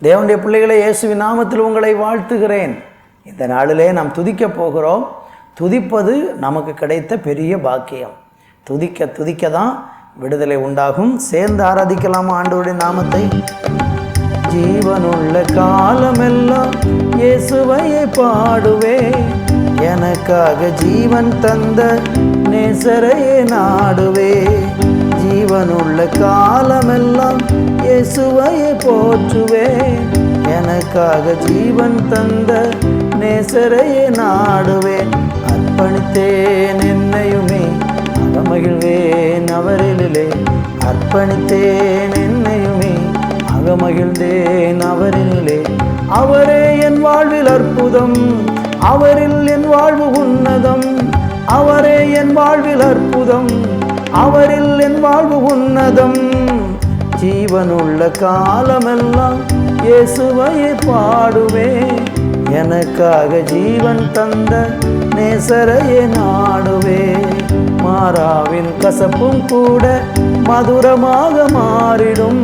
தேவனுடைய பிள்ளைகளை இயேசுவின் நாமத்தில் உங்களை வாழ்த்துகிறேன். இந்த நாளிலே நாம் துதிக்கப் போகிறோம். துதிப்பது நமக்கு கிடைத்த பெரிய பாக்கியம். துதிக்க துதிக்க தான் விடுதலை உண்டாகும். சேர்ந்து ஆராதிக்கலாம் ஆண்டவருடைய நாமத்தை. ஜீவனுள்ள காலமெல்லாம் இயேசுவையே பாடுவே, எனக்காக ஜீவன் தந்த நேசரையே நாடுவே. ஜீவனுள்ள காலமெல்லாம் இயேசுவையே போற்றுவே, எனக்காக ஜீவன் தந்த நேசரையே நாடுவேன். அர்ப்பணித்தேன் என்னையுமே, அகமகிழ்வேன் அவரிலே. அர்ப்பணித்தேன் என்னையுமே, அகமகிழ்ந்தேன் அவரிலே. அவரே என் வாழ்வில் அற்புதம், அவரில் என் வாழ்வு உன்னதம். அவரே என் வாழ்வில் அற்புதம், அவரில் என் வாழ்வு உன்னதம். ஜீவனுள்ள காலமெல்லாம் இயேசுவையே பாடுவே, எனக்காக ஜீவன் தந்த நேசரையே நாடுவே. மாறாவின் கசப்பும் கூட மதுரமாக மாறிடும்,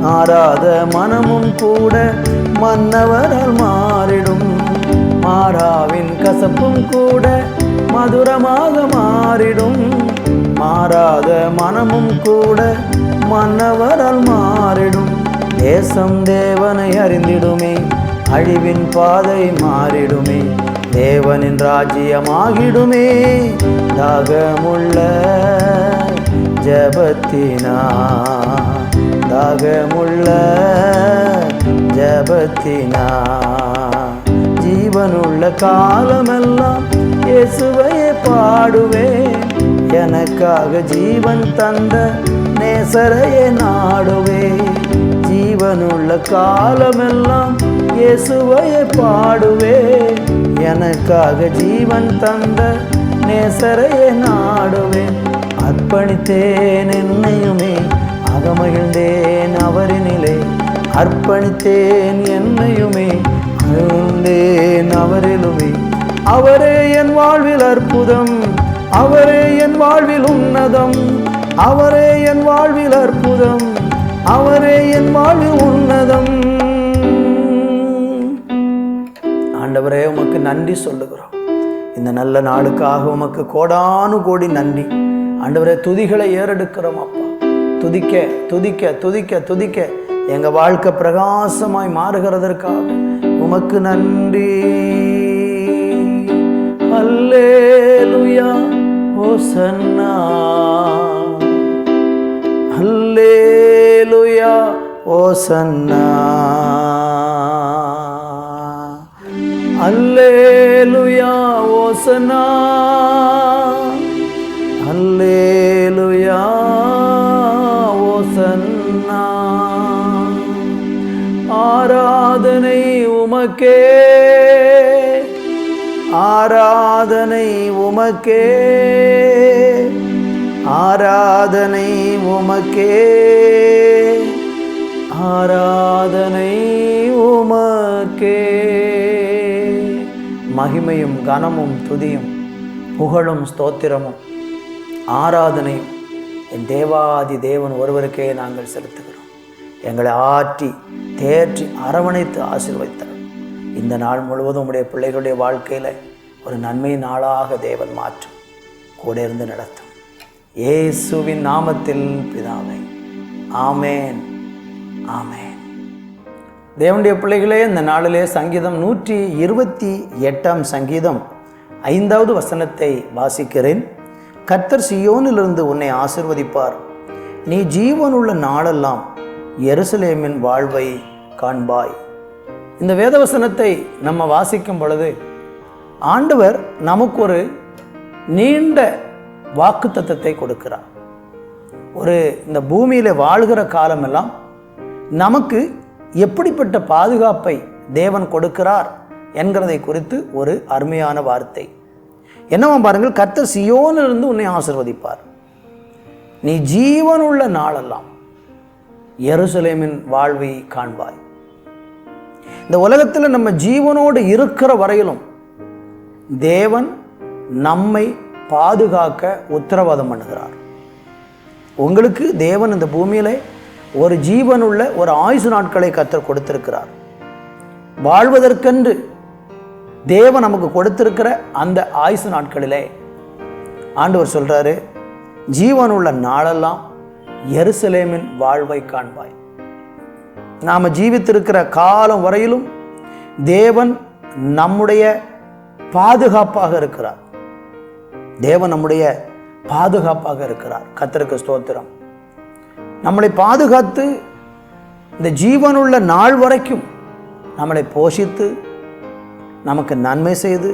மாறாத மனமும் கூட மன்னவரால் மாறிடும். மாறாவின் கசப்பும் கூட மதுரமாக மாறிடும், மாறாத மனமும் கூட மன்னவரால் மாறிடும். தேசம் தேவனை அறிந்திடுமே, அழிவின் பாதை மாறிடுமே. தேவனின் ராஜ்யமாகிடுமே, தாகமுள்ள ஜபத்தினா, தாகமுள்ள ஜபத்தினா. ஜீவனுள்ள காலமெல்லாம் இயேசுவையே பாடுவே, எனக்காக ஜீவன் தந்த நேசரையே நாடுவே. ஜீவனுள்ள காலமெல்லாம் இயேசுவையே பாடுவே, எனக்காக ஜீவன் தந்த நேசரையே நாடுவேன். அர்ப்பணித்தேன் என்னையுமே, அகமகிழ்ந்தேன் அவரினிலே. அர்ப்பணித்தேன் என்னையுமே, அகமகிழ்ந்தேன் அவரிலுமே. அவரே என் வாழ்வில் அற்புதம், அவரே என் வாழ்வில் உன்னதம். அவரே என் வாழ்வில் அற்புதம், அவரே என் வாழ்வில் உன்னதம். ஆண்டவரே, உமக்கு நன்றி சொல்லுகிறோம். இந்த நல்ல நாளுக்காக உமக்கு கோடானு கோடி நன்றி. ஆண்டவரே, துதிகளை ஏறெடுக்கிறோம் அப்பா. துதிக்க துதிக்க துதிக்க துதிக்க எங்க வாழ்க்கை பிரகாசமாய் மாறுகிறதற்காக உமக்கு நன்றி. அல்லேலூயா ஓசன்னா, அல்லேலூயா ஓசன்னா, அல்லேலூயா ஓசன்னா, அல்லேலூயா ஓசன்னா. ஆராதனை உமக்கே, ஆராதனை உமக்கே, ஆராதனை உமக்கே, ஆராதனை உமக்கே. மகிமையும் கனமும் துதியும் புகழும் ஸ்தோத்திரமும் ஆராதனையும் என் தேவாதி தேவன் ஒருவருக்கே நாங்கள் செலுத்துகிறோம். எங்களை ஆற்றி தேற்றி அரவணைத்து ஆசீர்வதித்தார். இந்த நாள் முழுவதும் உடைய பிள்ளைகளுடைய வாழ்க்கையில் ஒரு நன்மை நாளாக தேவன் மாற்றும், கூட இருந்து நடத்தும். இயேசுவின் நாமத்தில் பிதாவே, ஆமேன், ஆமேன். தேவனுடைய பிள்ளைகளே, இந்த நாளிலே சங்கீதம் 128 சங்கீதம் 5வது வசனத்தை வாசிக்கிறேன். கர்த்தர் சீயோனிலிருந்து உன்னை ஆசீர்வதிப்பார், நீ ஜீவனுள்ள நாளெல்லாம் எருசலேமின் வாழ்வை காண்பாய். இந்த வேதவசனத்தை நம்ம வாசிக்கும் பொழுது ஆண்டவர் நமக்கு ஒரு நீண்ட வாக்குத்தத்தத்தை கொடுக்கிறார். இந்த பூமியில் வாழ்கிற காலமெல்லாம் நமக்கு எப்படிப்பட்ட பாதுகாப்பை தேவன் கொடுக்கிறார் என்கிறதை குறித்து ஒரு அருமையான வார்த்தை. என்னவா பாருங்கள், கர்த்தர் சீயோனிலிருந்து உன்னை ஆசீர்வதிப்பார், நீ ஜீவனுள்ள நாளெல்லாம் எருசலேமின் வாழ்வை காண்பாய். இந்த உலகத்தில் நம்ம ஜீவனோடு இருக்கிற வரையிலும் தேவன் நம்மை பாதுகாக்க உத்தரவாதம் பண்ணுகிறார். உங்களுக்கு தேவன் இந்த பூமியில ஒரு ஜீவனுள்ள ஒரு ஆயுசு நாட்களை கர்த்தர் கொடுத்திருக்கிறார். வாழ்வதற்கென்று தேவன் நமக்கு கொடுத்திருக்கிற அந்த ஆயுசு நாட்களிலே ஆண்டவர் சொல்றாரு, ஜீவனுள்ள நாளெல்லாம் எருசலேமின் வாழ்வை காண்பாய். நாம ஜீவித்திருக்கிற காலம் வரையிலும் தேவன் நம்முடைய பாதுகாப்பாக இருக்கிறார். தேவன் நம்முடைய பாதுகாப்பாக இருக்கிறார். கர்த்தருக்கு ஸ்தோத்திரம். நம்மளை பாதுகாத்து இந்த ஜீவனுள்ள நாள் வரைக்கும் நம்மளை போஷித்து நமக்கு நன்மை செய்து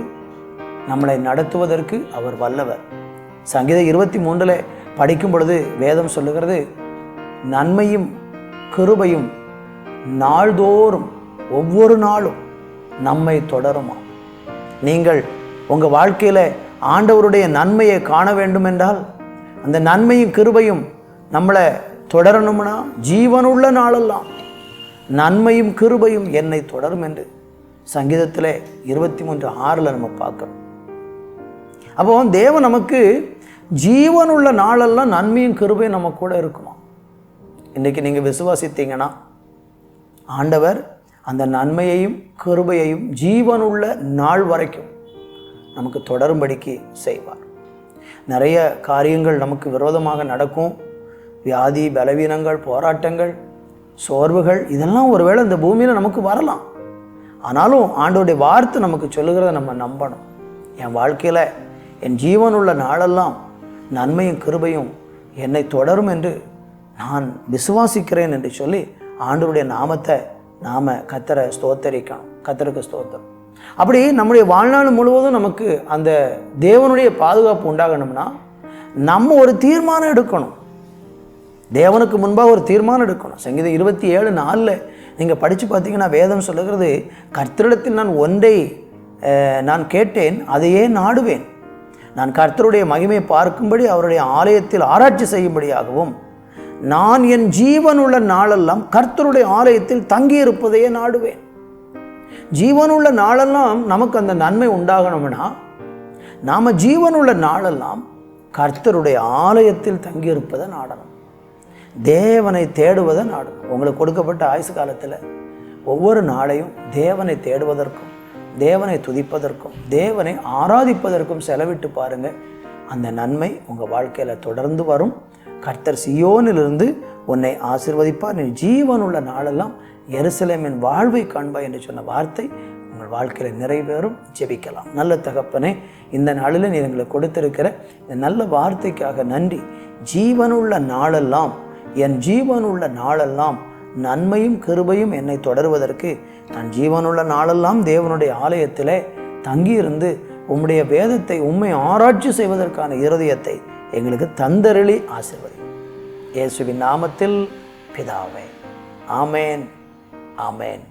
நம்மளை நடத்துவதற்கு அவர் வல்லவர். சங்கீதம் 23 படிக்கும் பொழுது வேதம் சொல்லுகிறது, நன்மையும் கிருபையும் நாள்தோறும் ஒவ்வொரு நாளும் நம்மை தொடருமா. நீங்கள் உங்கள் வாழ்க்கையில் ஆண்டவருடைய நன்மையை காண வேண்டும் என்றால், அந்த நன்மையும் கிருபையும் நம்மளை தொடரணும்னா, ஜீவனுள்ள நாளெல்லாம் நன்மையும் கிருபையும் என்னை தொடரும் என்று சங்கீதத்தில் 23:6 நம்ம பார்க்கணும். அப்போ தேவன் நமக்கு ஜீவனுள்ள நாளெல்லாம் நன்மையும் கிருபையும் நம்ம கூட இருக்குமா. இன்றைக்கி நீங்கள் விசுவாசித்தீங்கன்னா ஆண்டவர் அந்த நன்மையையும் கிருபையையும் ஜீவனுள்ள நாள் வரைக்கும் நமக்கு தொடரும்படிக்கு செய்வார். நிறைய காரியங்கள் நமக்கு விரோதமாக நடக்கும். வியாதி, பலவீனங்கள், போராட்டங்கள், சோர்வுகள், இதெல்லாம் ஒருவேளை இந்த பூமியில் நமக்கு வரலாம். ஆனாலும் ஆண்டவருடைய வார்த்தை நமக்கு சொல்லுகிறத நம்ம நம்பணும். என் வாழ்க்கையில் என் ஜீவனுள்ள நாளெல்லாம் நன்மையும் கிருபையும் என்னை தொடரும் என்று நான் விசுவாசிக்கிறேன் என்று சொல்லி ஆண்டவருடைய நாமத்தை நாம் கர்த்தரை ஸ்தோத்தரிக்கணும். கர்த்தருக்கு ஸ்தோத்திரம். அப்படி நம்முடைய வாழ்நாள் முழுவதும் நமக்கு அந்த தேவனுடைய பாதுகாப்பு உண்டாகணும்னா நம்ம ஒரு தீர்மானம் எடுக்கணும். தேவனுக்கு முன்பாக ஒரு தீர்மானம் எடுக்கணும். சங்கீதம் 27:4 நீங்கள் படித்து பார்த்தீங்கன்னா வேதம் சொல்லுகிறது, கர்த்தரிடத்தில் நான் ஒன்றை நான் கேட்டேன், அதையே நாடுவேன். நான் கர்த்தருடைய மகிமை பார்க்கும்படி அவருடைய ஆலயத்தில் ஆராய்ச்சி செய்யும்படியாகவும் நான் என் ஜீவனுள்ள நாளெல்லாம் கர்த்தருடைய ஆலயத்தில் தங்கியிருப்பதையே நாடுவேன். ஜீவனுள்ள நாளெல்லாம் நமக்கு அந்த நன்மை உண்டாகணும்னா நாம் ஜீவனுள்ள நாளெல்லாம் கர்த்தருடைய ஆலயத்தில் தங்கியிருப்பதை நாடணும். தேவனை தேடுவதை நாடணும். உங்களுக்கு கொடுக்கப்பட்ட ஆயுசு காலத்தில் ஒவ்வொரு நாளையும் தேவனை தேடுவதற்கும் தேவனை துதிப்பதற்கும் தேவனை ஆராதிப்பதற்கும் செலவிட்டு பாருங்கள். அந்த நன்மை உங்கள் வாழ்க்கையில் தொடர்ந்து வரும். கர்த்தர் சீயோனிலிருந்து உன்னை ஆசீர்வதிப்பார். நீ ஜீவனுள்ள நாளெல்லாம் எருசலேமின் வாழ்வை காண்பாய் என்று சொன்ன வார்த்தை உங்கள் வாழ்க்கையில் நிறைவேறும். ஜெபிக்கலாம். நல்ல தகப்பனே, இந்த நாளில் நீ எங்களுக்கு கொடுத்திருக்கிற இந்த நல்ல வார்த்தைக்காக நன்றி. ஜீவனுள்ள நாளெல்லாம் என் ஜீவனுள்ள நாளெல்லாம் நன்மையும் கிருபையும் என்னை தொடருவதற்கு நான் ஜீவனுள்ள நாளெல்லாம் தேவனுடைய ஆலயத்திலே தங்கியிருந்து உம்முடைய வேதத்தை உம்மை ஆராய்ச்சி செய்வதற்கான இருதயத்தை எங்களுக்கு தந்தருளி ஆசீர்வதி. இயேசுவின் நாமத்தில் பிதாவே. ஆமேன், ஆமேன்.